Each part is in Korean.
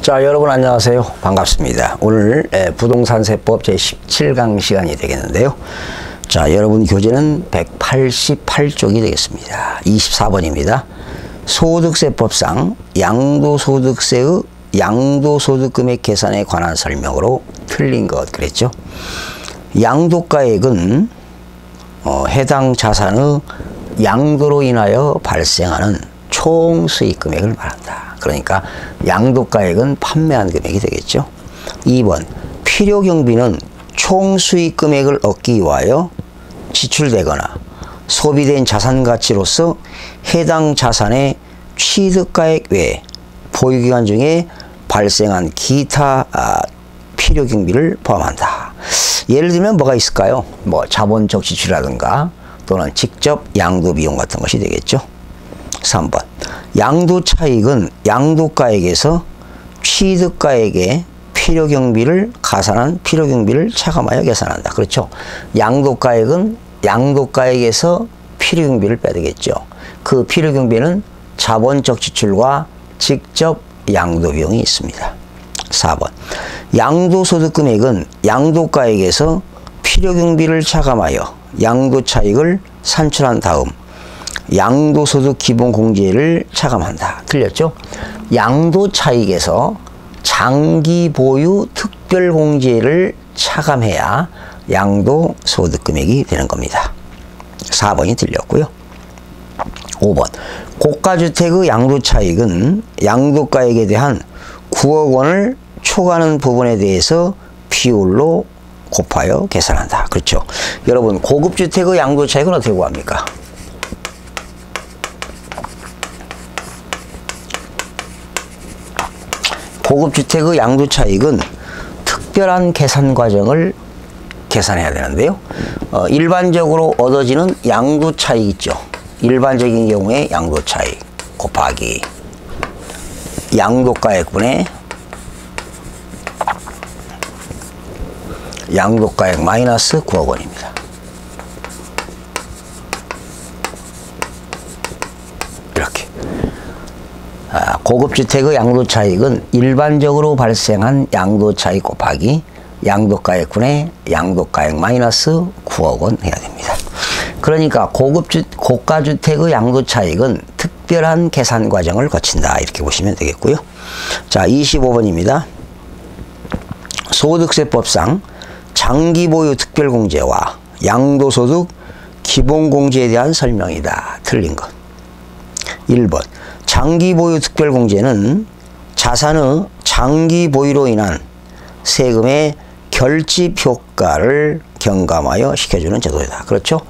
자, 여러분 안녕하세요. 반갑습니다. 오늘 부동산세법 제17강 시간이 되겠는데요. 자, 여러분 교재는 188쪽이 되겠습니다. 24번입니다. 소득세법상 양도소득세의 양도소득금액 계산에 관한 설명으로 틀린 것 그랬죠. 양도가액은 해당 자산의 양도로 인하여 발생하는 총 수익금액을 말한다. 그러니까 양도가액은 판매한 금액이 되겠죠. 2번 필요경비는 총 수익금액을 얻기 위하여 지출되거나 소비된 자산가치로서 해당 자산의 취득가액 외에 보유기간 중에 발생한 기타 필요경비를 포함한다. 예를 들면 뭐가 있을까요? 뭐 자본적 지출이라든가 또는 직접 양도비용 같은 것이 되겠죠. 3번 양도차익은 양도가액에서 취득가액에 필요경비를 가산한 필요경비를 차감하여 계산한다. 그렇죠. 양도가액은 양도가액에서 필요경비를 빼되겠죠. 그 필요경비는 자본적 지출과 직접 양도비용이 있습니다. 4번 양도소득금액은 양도가액에서 필요경비를 차감하여 양도차익을 산출한 다음 양도소득 기본공제를 차감한다. 틀렸죠? 양도차익에서 장기보유 특별공제를 차감해야 양도소득금액이 되는 겁니다. 4번이 틀렸고요. 5번 고가주택의 양도차익은 양도가액에 대한 9억 원을 초과하는 부분에 대해서 비율로 곱하여 계산한다. 그렇죠? 여러분 고급주택의 양도차익은 어떻게 구합니까? 고급주택의 양도차익은 특별한 계산 과정을 계산해야 되는데요. 일반적으로 얻어지는 양도차익 있죠. 일반적인 경우에 양도차익 곱하기 양도가액분의 양도가액 마이너스 9억 원입니다. 이렇게. 고급주택의 양도차익은 일반적으로 발생한 양도차익 곱하기 양도가액분의 양도가액 마이너스 9억 원 해야 됩니다. 그러니까 고가주택의 양도차익은 특별한 계산 과정을 거친다. 이렇게 보시면 되겠고요. 자, 25번입니다. 소득세법상 장기보유 특별공제와 양도소득 기본공제에 대한 설명이다. 틀린 것. 1번 장기보유 특별공제는 자산의 장기보유로 인한 세금의 결집 효과를 경감하여 시켜주는 제도이다. 그렇죠?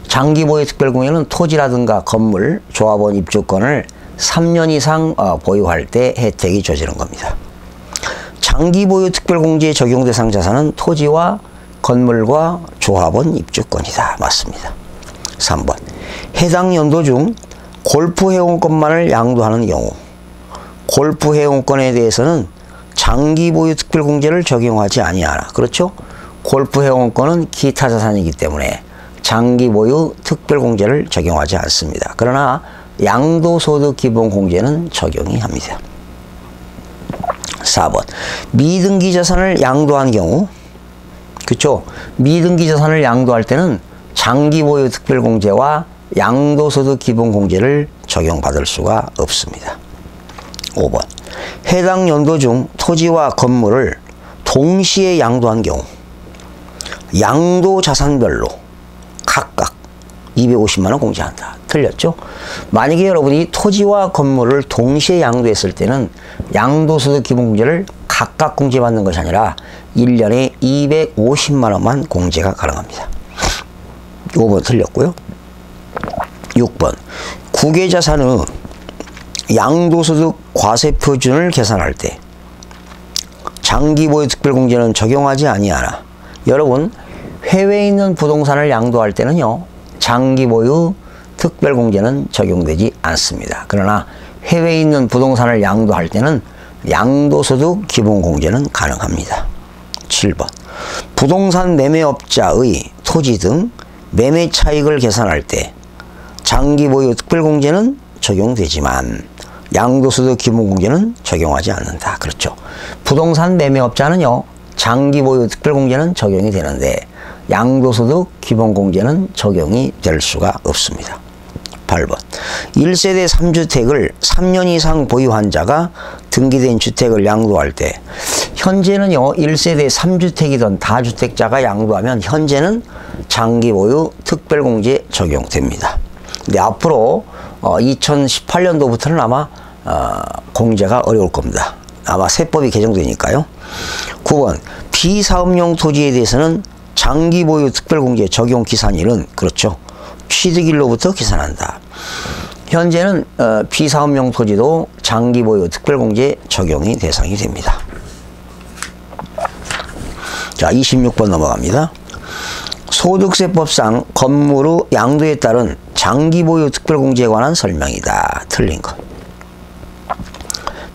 장기보유 특별공제는 토지라든가 건물, 조합원 입주권을 3년 이상 보유할 때 혜택이 주어지는 겁니다. 장기보유 특별공제의 적용 대상 자산은 토지와 건물과 조합원 입주권이다. 맞습니다. 3번 해당 연도 중 골프 회원권만을 양도하는 경우 골프 회원권에 대해서는 장기보유 특별공제를 적용하지 아니하라. 그렇죠? 골프 회원권은 기타 자산이기 때문에 장기보유 특별공제를 적용하지 않습니다. 그러나 양도소득 기본공제는 적용이 합니다. 4번 미등기 자산을 양도한 경우 그렇죠? 미등기 자산을 양도할 때는 장기보유 특별공제와 양도소득 기본공제를 적용받을 수가 없습니다. 5번 해당 연도 중 토지와 건물을 동시에 양도한 경우 양도자산별로 각각 250만 원 공제한다. 틀렸죠? 만약에 여러분이 토지와 건물을 동시에 양도했을 때는 양도소득 기본공제를 각각 공제받는 것이 아니라 1년에 250만 원만 공제가 가능합니다. 5번 틀렸고요. 6번 국외자산의 양도소득 과세표준을 계산할 때 장기보유 특별공제는 적용하지 아니하나. 여러분 해외에 있는 부동산을 양도할 때는요 장기보유 특별공제는 적용되지 않습니다. 그러나 해외에 있는 부동산을 양도할 때는 양도소득 기본공제는 가능합니다. 7번 부동산 매매업자의 토지 등 매매 차익을 계산할 때 장기보유 특별공제는 적용되지만 양도소득 기본공제는 적용하지 않는다. 그렇죠. 부동산 매매업자는요, 장기 보유 특별공제는 적용이 되는데 양도소득 기본공제는 적용이 될 수가 없습니다. 8번. 1세대 3주택을 3년 이상 보유한 자가 등기된 주택을 양도할 때, 현재는요 1세대 3주택이던 다주택자가 양도하면 현재는 장기 보유 특별공제 적용됩니다. 근데 앞으로 2018년도부터는 아마 공제가 어려울 겁니다. 아마 세법이 개정되니까요. 9번. 비사업용 토지에 대해서는 장기 보유 특별공제 적용 기산일은, 그렇죠, 취득일로부터 계산한다. 현재는 비사업용 토지도 장기 보유 특별공제 적용이 대상이 됩니다. 자, 26번 넘어갑니다. 소득세법상 건물 후 양도에 따른 장기 보유 특별공제에 관한 설명이다. 틀린 것.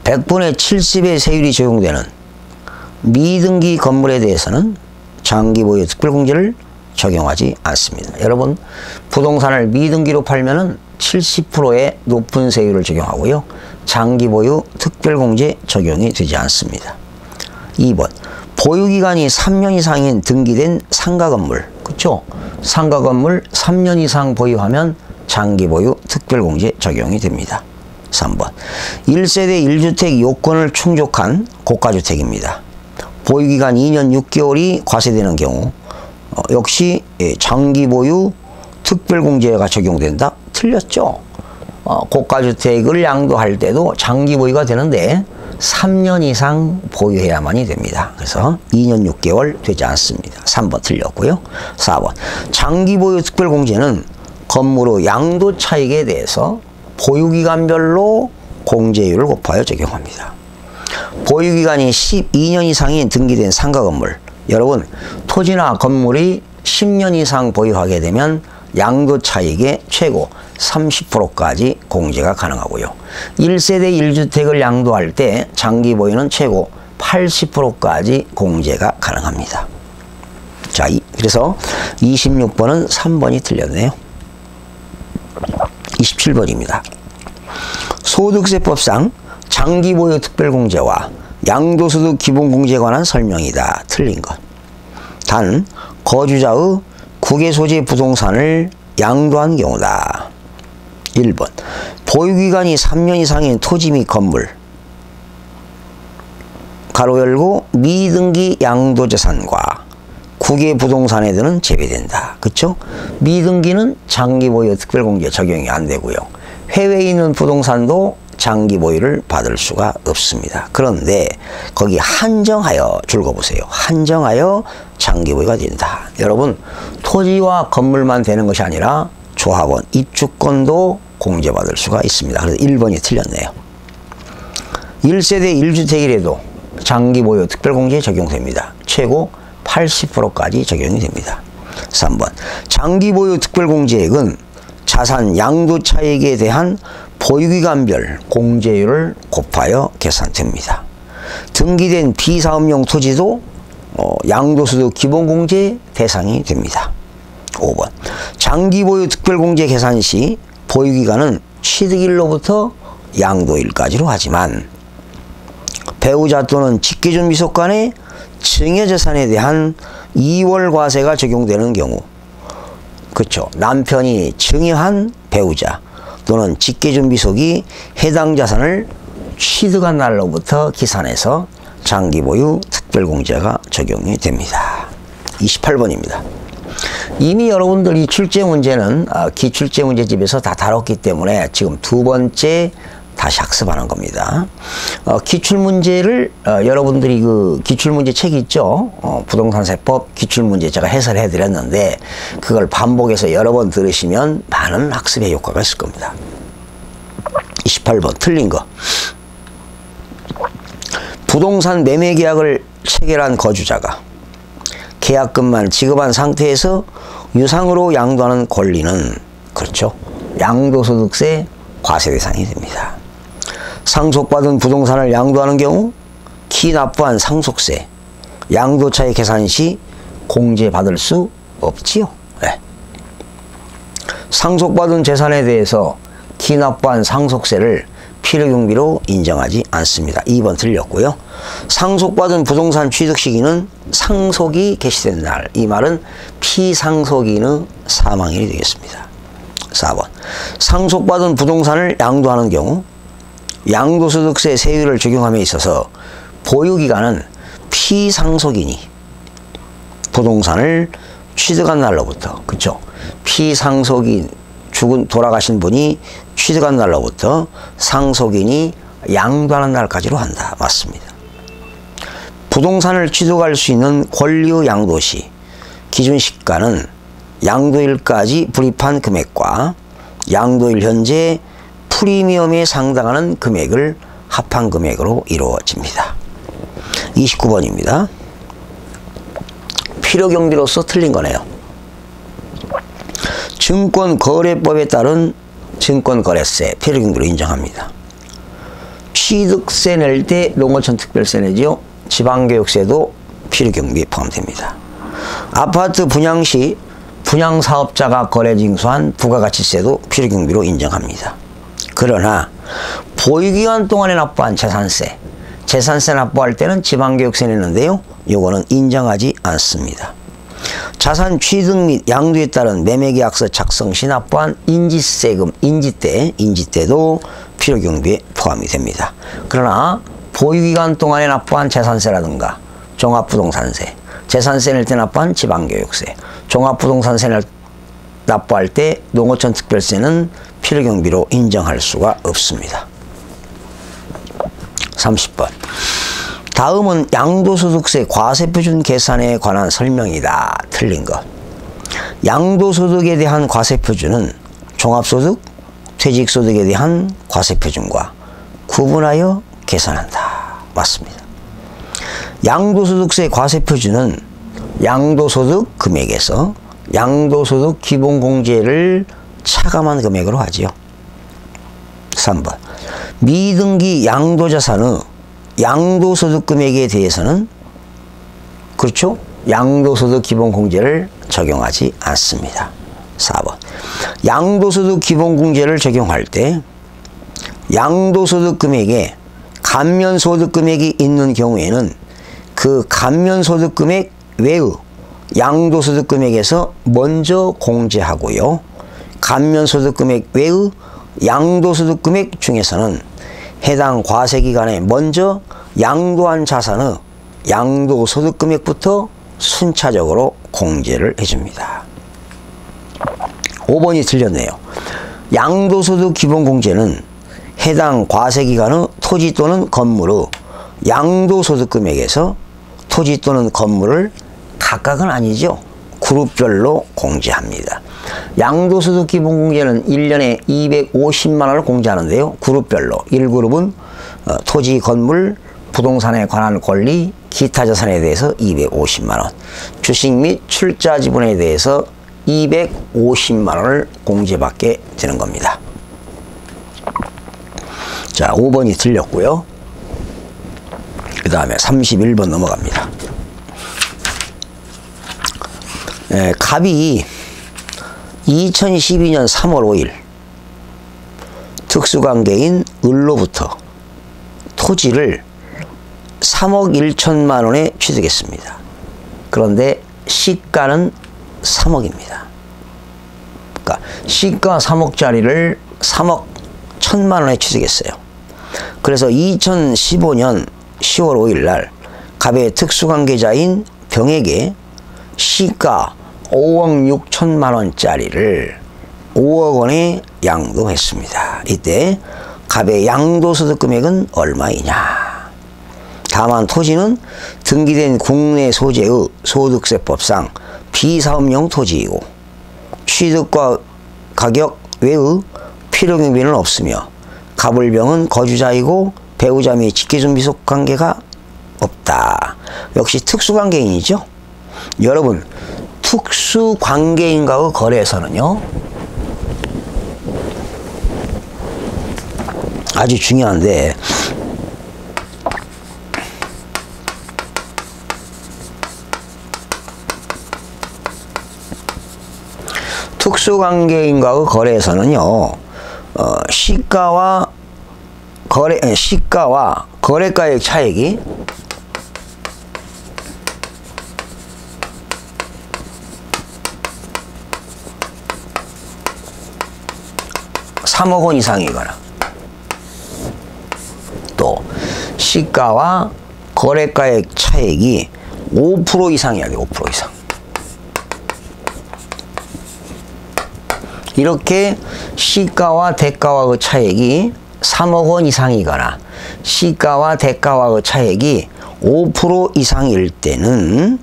100분의 70의 세율이 적용되는 미등기 건물에 대해서는 장기 보유 특별공제를 적용하지 않습니다. 여러분, 부동산을 미등기로 팔면은 70%의 높은 세율을 적용하고요. 장기 보유 특별공제 적용이 되지 않습니다. 2번. 보유기간이 3년 이상인 등기된 상가건물, 그렇죠? 상가건물 3년 이상 보유하면 장기 보유 특별공제 적용이 됩니다. 3번. 1세대 1주택 요건을 충족한 고가주택입니다. 보유기간 2년 6개월이 과세되는 경우 역시 장기 보유 특별공제가 적용된다? 틀렸죠? 고가주택을 양도할 때도 장기 보유가 되는데 3년 이상 보유해야만이 됩니다. 그래서 2년 6개월 되지 않습니다. 3번 틀렸고요. 4번. 장기 보유 특별공제는 건물의 양도 차익에 대해서 보유기간별로 공제율을 곱하여 적용합니다. 보유기간이 12년 이상이 등기된 상가건물, 여러분, 토지나 건물이 10년 이상 보유하게 되면 양도 차익의 최고 30%까지 공제가 가능하고요. 1세대 1주택을 양도할 때 장기 보유는 최고 80%까지 공제가 가능합니다. 자, 그래서 26번은 3번이 틀렸네요. 27번입니다. 소득세법상 장기 보유 특별공제와 양도소득 기본공제에 관한 설명이다. 틀린 것. 단, 거주자의 국외소재 부동산을 양도한 경우다. 1번. 보유기간이 3년 이상인 토지 및 건물, 가로 열고 미등기 양도재산과 국외 부동산에 드는 제외된다. 그쵸? 미등기는 장기 보유 특별공제 적용이 안 되고요. 해외에 있는 부동산도 장기 보유를 받을 수가 없습니다. 그런데 거기 한정하여 줄거보세요. 한정하여 장기 보유가 된다. 여러분, 토지와 건물만 되는 것이 아니라 조합원, 입주권도 공제받을 수가 있습니다. 그래서 1번이 틀렸네요. 1세대 1주택이라도 장기 보유 특별공제에 적용됩니다. 최고 80%까지 적용이 됩니다. 3번. 장기 보유 특별공제액은 자산 양도 차익에 대한 보유기간별 공제율을 곱하여 계산됩니다. 등기된 비사업용 토지도 양도소득 기본공제 대상이 됩니다. 5번. 장기보유 특별공제 계산 시 보유기간은 취득일로부터 양도일까지로 하지만 배우자 또는 직계존비속 간의 증여재산에 대한 2월 과세가 적용되는 경우, 그렇죠, 남편이 증여한 배우자 또는 직계존비속이 해당 자산을 취득한 날로부터 기산해서 장기보유 특별공제가 적용이 됩니다. 28번입니다. 이미 여러분들이 출제 문제는 기출제 문제집에서 다 다뤘기 때문에 지금 두 번째 다시 학습하는 겁니다. 기출문제를 여러분들이 그 기출문제 책이 있죠. 부동산세법 기출문제 제가 해설해 드렸는데 그걸 반복해서 여러 번 들으시면 많은 학습의 효과가 있을 겁니다. 28번 틀린 거. 부동산 매매 계약을 체결한 거주자가 계약금만 지급한 상태에서 유상으로 양도하는 권리는, 그렇죠, 양도소득세 과세 대상이 됩니다. 상속받은 부동산을 양도하는 경우 키 납부한 상속세, 양도차익 계산 시 공제받을 수 없지요. 네. 상속받은 재산에 대해서 키 납부한 상속세를 필요경비로 인정하지 않습니다. 2번 틀렸고요. 상속받은 부동산 취득 시기는 상속이 개시된 날. 이 말은 피상속인의 사망일이 되겠습니다. 4번. 상속받은 부동산을 양도하는 경우 양도소득세 세율을 적용함에 있어서 보유기간은 피상속인이 부동산을 취득한 날로부터, 그쵸? 피상속인, 돌아가신 분이 취득한 날로부터 상속인이 양도하는 날까지로 한다. 맞습니다. 부동산을 취득할 수 있는 권리의 양도시 기준 시가는 양도일까지 불입한 금액과 양도일 현재 프리미엄에 상당하는 금액을 합한 금액으로 이루어집니다. 29번입니다. 필요경비로서 틀린 거네요. 증권거래법에 따른 증권거래세 필요경비로 인정합니다. 취득세 낼 때 농어촌 특별세 내지요. 지방교육세도 필요경비에 포함됩니다. 아파트 분양 시 분양사업자가 거래징수한 부가가치세도 필요경비로 인정합니다. 그러나 보유기간 동안에 납부한 재산세 납부할 때는 지방교육세 내는데요. 요거는 인정하지 않습니다. 자산 취득 및 양도에 따른 매매계약서 작성 시 납부한 인지세금, 인지대도 필요경비에 포함이 됩니다. 그러나 보유기간 동안에 납부한 재산세라든가 종합부동산세, 재산세 낼 때 납부한 지방교육세, 종합부동산세 납부할 때 농어촌 특별세는 필요경비로 인정할 수가 없습니다. 30번. 다음은 양도소득세 과세표준 계산에 관한 설명이다. 틀린 것. 양도소득에 대한 과세표준은 종합소득, 퇴직소득에 대한 과세표준과 구분하여 계산한다. 맞습니다. 양도소득세 과세표준은 양도소득 금액에서 양도소득 기본공제를 차감한 금액으로 하지요. 3번. 미등기 양도자산의 양도소득 금액에 대해서는 그렇죠? 양도소득 기본공제를 적용하지 않습니다. 4번. 양도소득 기본공제를 적용할 때 양도소득 금액에 감면소득 금액이 있는 경우에는 그 감면소득 금액 외의 양도소득 금액에서 먼저 공제하고요. 감면소득 금액 외의 양도소득 금액 중에서는 해당 과세기간에 먼저 양도한 자산의 양도소득 금액부터 순차적으로 공제를 해줍니다. 5번이 틀렸네요. 양도소득 기본공제는 해당 과세기간의 토지 또는 건물의 양도소득 금액에서 토지 또는 건물을 각각은 아니죠. 그룹별로 공제합니다. 양도소득 기본공제는 1년에 250만원을 공제하는데요. 그룹별로 1그룹은 토지, 건물, 부동산에 관한 권리, 기타 자산에 대해서 250만원, 주식 및 출자 지분에 대해서 250만원을 공제받게 되는 겁니다. 자, 5번이 틀렸고요. 그 다음에 31번 넘어갑니다. 갑이 2012년 3월 5일 특수관계인 을로부터 토지를 3억 1천만 원에 취득했습니다. 그런데 시가는 3억입니다. 그러니까 시가 3억짜리를 3억 1천만 원에 취득했어요. 그래서 2015년 10월 5일 날 갑의 특수관계자인 병에게 시가 5억 6천만 원짜리를 5억 원에 양도했습니다. 이때 갑의 양도소득 금액은 얼마이냐? 다만 토지는 등기된 국내 소재의 소득세법상 비사업용 토지이고 취득과 가격 외의 필요경비는 없으며 갑을병은 거주자이고 배우자 및 직계존비속 관계가 없다. 역시 특수관계인이죠. 여러분, 특수관계인과의 거래에서는요, 아주 중요한데, 특수관계인과의 거래에서는요, 시가와 시가와 거래가액 차액이 3억 원 이상이거나 또 시가와 거래가액 차액이 5% 이상이야 돼. 5% 이상. 이렇게 시가와 대가와 그 차액이 3억 원 이상이거나 시가와 대가와 그 차액이 5% 이상일 때는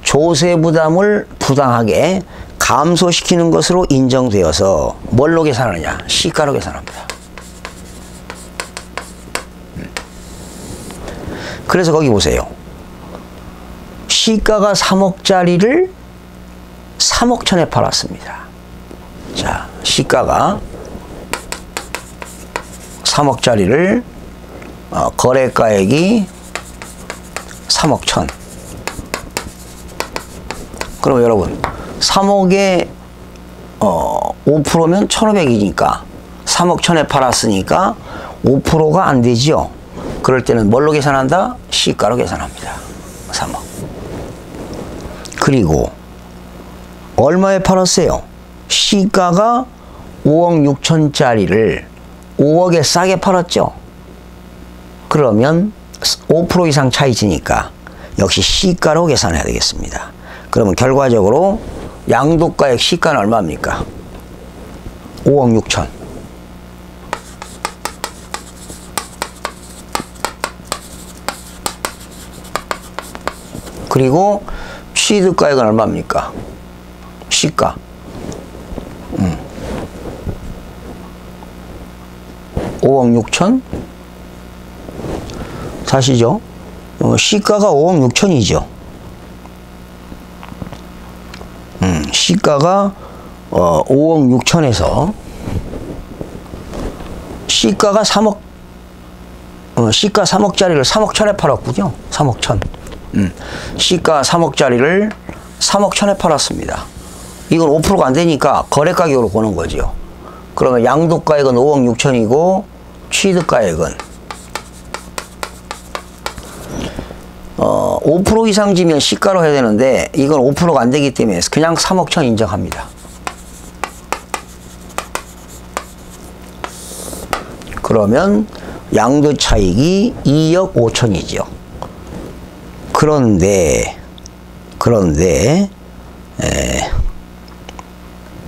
조세 부담을 부당하게 감소시키는 것으로 인정되어서 뭘로 계산하느냐? 시가로 계산합니다. 그래서 거기 보세요. 시가가 3억짜리를 3억 천에 팔았습니다. 자, 시가가 3억짜리를 거래가액이 3억 천. 그럼 여러분 3억에 5%면 1,500이니까 3억 천에 팔았으니까 5%가 안 되죠. 그럴 때는 뭘로 계산한다? 시가로 계산합니다. 3억. 그리고 얼마에 팔았어요? 시가가 5억 6천짜리를 5억에 싸게 팔았죠. 그러면 5% 이상 차이 지니까 역시 시가로 계산해야 되겠습니다. 그러면 결과적으로 양도가액 시가는 얼마입니까? 5억 6천. 그리고 취득가액은 얼마입니까? 시가. 5억 6천. 다시죠. 시가가 5억 6천이죠. 시가가 5억 6천에서 시가가 3억 시가 3억짜리를 3억 천에 팔았군요. 3억 천. 시가 3억짜리를 3억 천에 팔았습니다. 이건 5%가 안 되니까 거래 가격으로 보는 거죠. 그러면 양도가액은 5억 6천이고 취득가액은 5% 이상 지면 시가로 해야 되는데 이건 5%가 안 되기 때문에 그냥 3억 천 인정합니다. 그러면 양도 차익이 2억 5천이죠. 그런데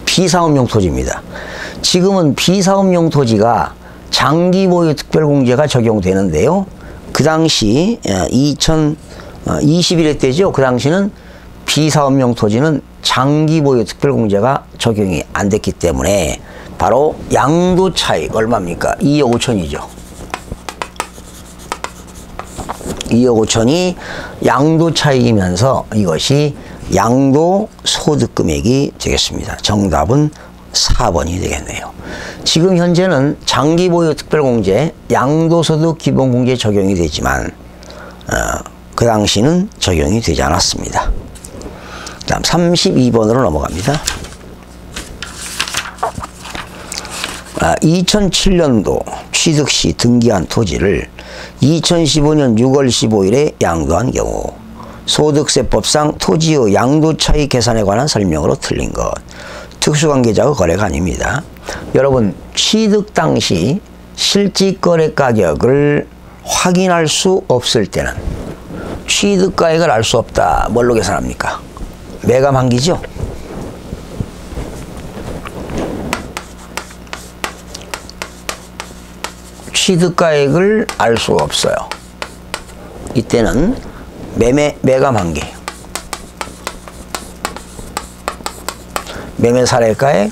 비사업용 토지입니다. 지금은 비사업용 토지가 장기 보유 특별공제가 적용되는데요. 그 당시 2021회 때죠. 그 당시는 비사업용 토지는 장기 보유 특별공제가 적용이 안 됐기 때문에 바로 양도 차익 얼마입니까? 2억 5천이죠. 2억 5천이 양도 차익이면서 이것이 양도 소득 금액이 되겠습니다. 정답은 4번이 되겠네요. 지금 현재는 장기 보유 특별공제, 양도소득 기본공제 적용이 되지만 그 당시는 적용이 되지 않았습니다. 다음 32번으로 넘어갑니다. 2007년도 취득 시 등기한 토지를 2015년 6월 15일에 양도한 경우 소득세법상 토지의 양도차익 계산에 관한 설명으로 틀린 것. 특수관계자의 거래가 아닙니다. 여러분 취득 당시 실질거래 가격을 확인할 수 없을 때는 취득가액을 알 수 없다. 뭘로 계산합니까? 매감한기죠. 취득가액을 알 수 없어요. 이때는 매감한기. 매매사례가액,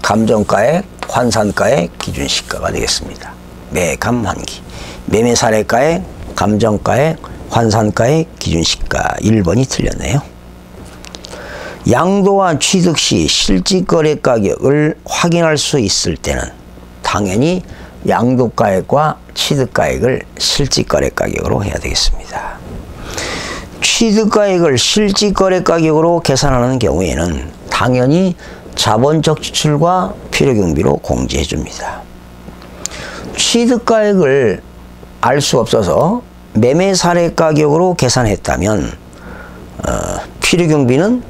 감정가액, 환산가액, 기준시가가 되겠습니다. 매감한기. 매매사례가액, 감정가액, 환산가액, 기준시가. 1번이 틀렸네요. 양도와 취득 시 실질거래 가격을 확인할 수 있을 때는 당연히 양도가액과 취득가액을 실질거래 가격으로 해야 되겠습니다. 취득가액을 실질거래 가격으로 계산하는 경우에는 당연히 자본적 지출과 필요경비로 공제해 줍니다. 취득가액을 알 수 없어서 매매 사례 가격으로 계산했다면 필요경비는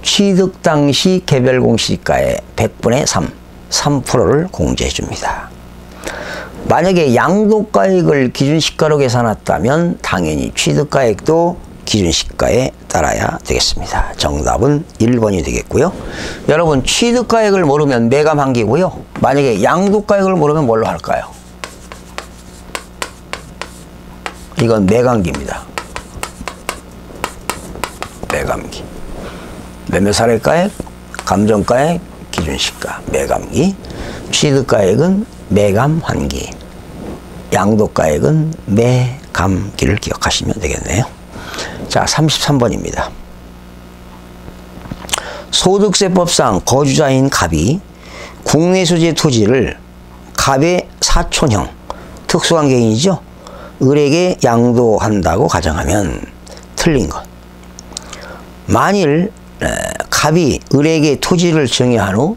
취득 당시 개별 공시가의 100분의 3%를 공제해 줍니다. 만약에 양도가액을 기준시가로 계산했다면 당연히 취득가액도 기준시가에 따라야 되겠습니다. 정답은 1번이 되겠고요. 여러분, 취득가액을 모르면 매감한기고요. 만약에 양도가액을 모르면 뭘로 할까요? 이건 매감기입니다. 매감기. 매매사례가액, 감정가액, 기준시가, 매감기. 취득가액은 매감환기. 양도가액은 매감기를 기억하시면 되겠네요. 자, 33번입니다. 소득세법상 거주자인 갑이 국내 소재 토지를 갑의 사촌형, 특수한 개인이죠. 을에게 양도한다고 가정하면 틀린 것. 만일 갑이 을에게 토지를 증여한 후,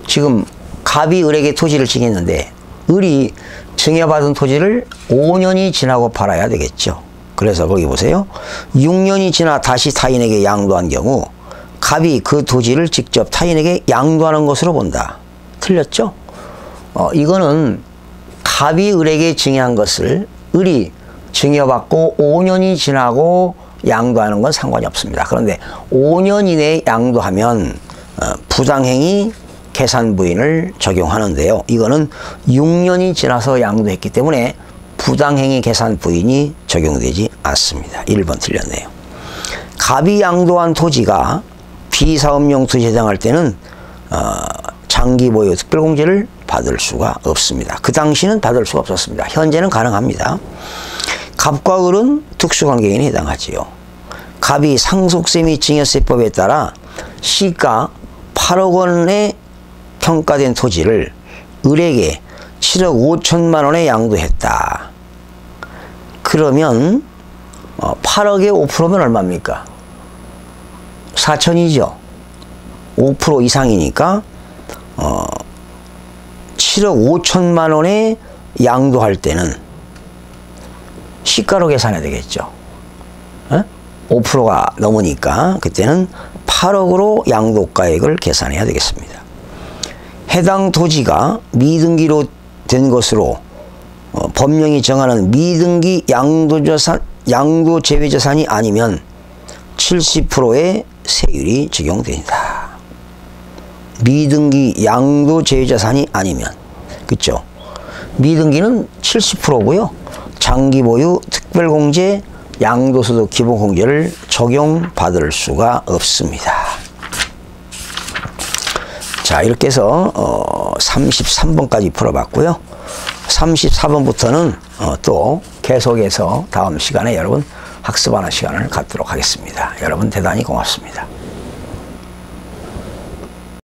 지금 갑이 을에게 토지를 증여했는데 을이 증여받은 토지를 5년이 지나고 팔아야 되겠죠. 그래서 거기 보세요. 6년이 지나 다시 타인에게 양도한 경우 갑이 그 토지를 직접 타인에게 양도하는 것으로 본다. 틀렸죠? 이거는 갑이 을에게 증여한 것을 을이 증여받고 5년이 지나고 양도하는 건 상관이 없습니다. 그런데 5년 이내에 양도하면 부당행위 계산부인을 적용하는데요. 이거는 6년이 지나서 양도했기 때문에 부당행위 계산부인이 적용되지 않습니다. 1번 틀렸네요. 갑이 양도한 토지가 비사업용 토지에 해당할 때는 장기보유 특별공제를 받을 수가 없습니다. 그 당시는 받을 수가 없었습니다. 현재는 가능합니다. 갑과 을은 특수관계인에 해당하지요. 갑이 상속세 및 증여세법에 따라 시가 8억 원에 평가된 토지를 을에게 7억 5천만 원에 양도했다. 그러면 8억에 5%면 얼마입니까? 4천이죠. 5% 이상이니까 7억 5천만 원에 양도할 때는 시가로 계산해야 되겠죠. 5%가 넘으니까 그때는 8억으로 양도가액을 계산해야 되겠습니다. 해당 토지가 미등기로 된 것으로 법령이 정하는 미등기 양도제외자산이 아니면 70%의 세율이 적용됩니다. 미등기 양도제외자산이 아니면, 그렇죠? 미등기는 70%고요. 장기보유 특별공제 양도소득 기본공제를 적용받을 수가 없습니다. 자, 이렇게 해서 33번까지 풀어봤고요. 34번부터는 또 계속해서 다음 시간에 여러분 학습하는 시간을 갖도록 하겠습니다. 여러분 대단히 고맙습니다.